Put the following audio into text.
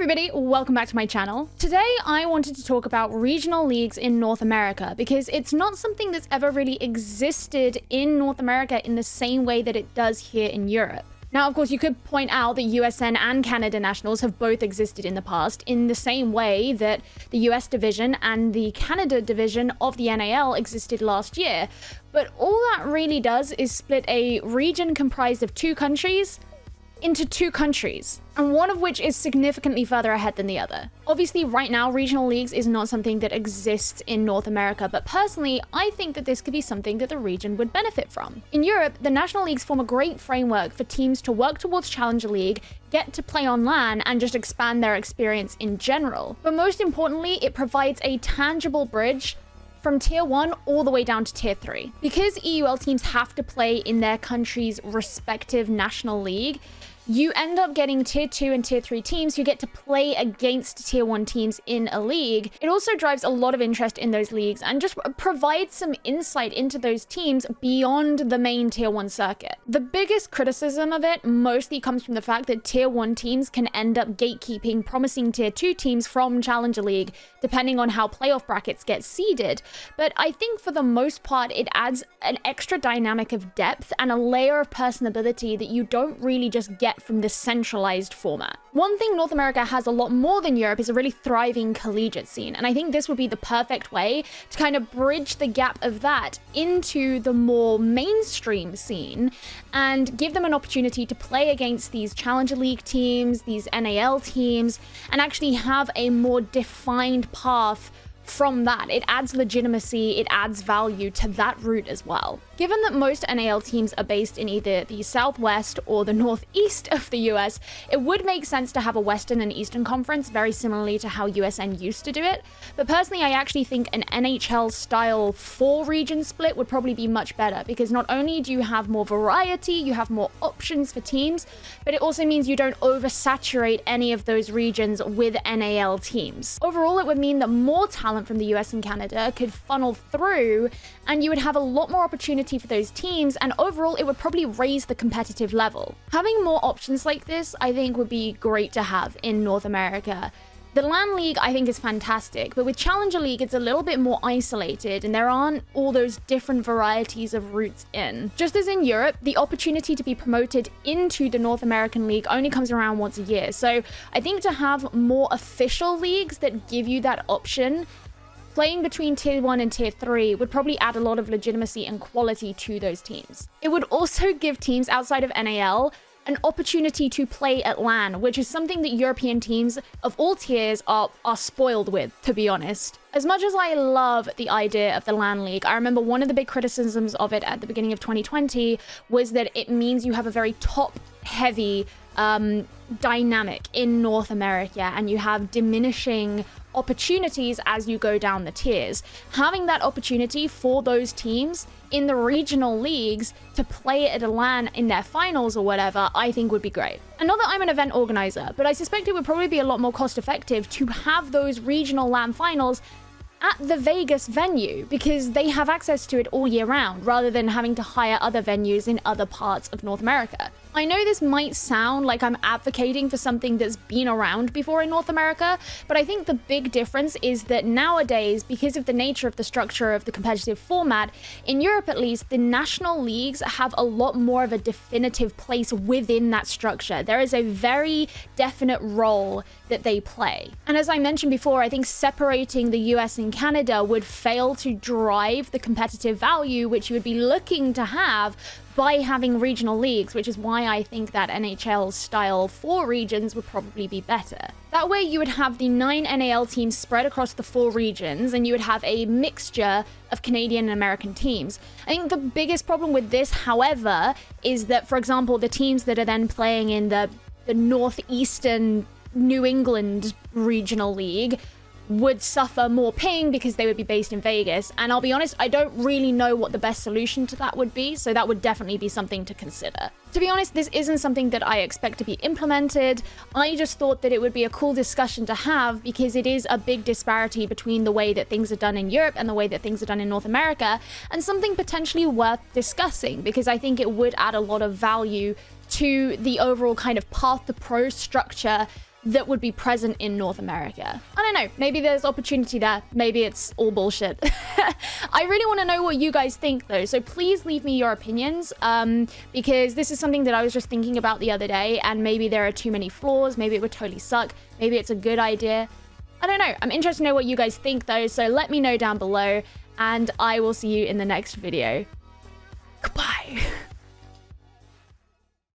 everybody, welcome back to my channel. Today I wanted to talk about regional leagues in North America because it's not something that's ever really existed in North America in the same way that it does here in Europe. Now, of course, you could point out that USN and Canada Nationals have both existed in the past in the same way that the US division and the Canada division of the NAL existed last year. But all that really does is split a region comprised of two countries into two countries, and one of which is significantly further ahead than the other. Obviously, right now, regional leagues is not something that exists in North America, but personally, I think that this could be something that the region would benefit from. In Europe, the national leagues form a great framework for teams to work towards Challenger League, get to play on LAN, and just expand their experience in general. But most importantly, it provides a tangible bridge from Tier 1 all the way down to Tier 3. Because EUL teams have to play in their country's respective national league, you end up getting Tier 2 and Tier 3 teams who get to play against Tier 1 teams in a league. It also drives a lot of interest in those leagues and just provides some insight into those teams beyond the main Tier 1 circuit. The biggest criticism of it mostly comes from the fact that Tier 1 teams can end up gatekeeping promising Tier 2 teams from Challenger League, depending on how playoff brackets get seeded. But I think for the most part, it adds an extra dynamic of depth and a layer of personability that you don't really just get from this centralized format. One thing North America has a lot more than Europe is a really thriving collegiate scene, and I think this would be the perfect way to kind of bridge the gap of that into the more mainstream scene and give them an opportunity to play against these Challenger League teams, these NAL teams, and actually have a more defined path from that. It adds legitimacy, it adds value to that route as well. Given that most NAL teams are based in either the Southwest or the Northeast of the US, it would make sense to have a Western and Eastern Conference, very similarly to how USN used to do it. But personally, I actually think an NHL-style 4-region split would probably be much better, because not only do you have more variety, you have more options for teams, but it also means you don't oversaturate any of those regions with NAL teams. Overall, it would mean that more talent from the US and Canada could funnel through, and you would have a lot more opportunity for those teams, and overall it would probably raise the competitive level. Having more options like this, I think, would be great to have in North America. The LAN League, I think, is fantastic, but with Challenger League, it's a little bit more isolated, and there aren't all those different varieties of routes in. Just as in Europe, the opportunity to be promoted into the North American League only comes around once a year, so I think to have more official leagues that give you that option, playing between Tier 1 and Tier 3 would probably add a lot of legitimacy and quality to those teams. It would also give teams outside of NAL an opportunity to play at LAN, which is something that European teams of all tiers are spoiled with, to be honest. As much as I love the idea of the LAN League, I remember one of the big criticisms of it at the beginning of 2020 was that it means you have a very top-heavy dynamic in North America, and you have diminishing opportunities as you go down the tiers. Having that opportunity for those teams in the regional leagues to play at a LAN in their finals or whatever, I think would be great. And not that I'm an event organizer, but I suspect it would probably be a lot more cost effective to have those regional LAN finals at the Vegas venue, because they have access to it all year round, rather than having to hire other venues in other parts of North America. I know this might sound like I'm advocating for something that's been around before in North America, but I think the big difference is that nowadays, because of the nature of the structure of the competitive format, in Europe at least, the national leagues have a lot more of a definitive place within that structure. There is a very definite role that they play. And as I mentioned before, I think separating the US and Canada would fail to drive the competitive value which you would be looking to have by having regional leagues, which is why I think that NHL style 4 regions would probably be better. That way you would have the 9 NAL teams spread across the 4 regions, and you would have a mixture of Canadian and American teams. I think the biggest problem with this, however, is that, for example, the teams that are then playing in the Northeastern New England Regional League would suffer more ping because they would be based in Vegas. And I'll be honest, I don't really know what the best solution to that would be, so that would definitely be something to consider. To be honest, this isn't something that I expect to be implemented. I just thought that it would be a cool discussion to have, because it is a big disparity between the way that things are done in Europe and the way that things are done in North America, and something potentially worth discussing, because I think it would add a lot of value to the overall kind of path to pro structure that would be present in North America. I don't know, maybe there's opportunity there, maybe it's all bullshit. I really want to know what you guys think though, so please leave me your opinions, because this is something that I was just thinking about the other day, and maybe there are too many flaws, maybe it would totally suck, maybe it's a good idea. I don't know, I'm interested to know what you guys think though, so let me know down below, and I will see you in the next video. Goodbye!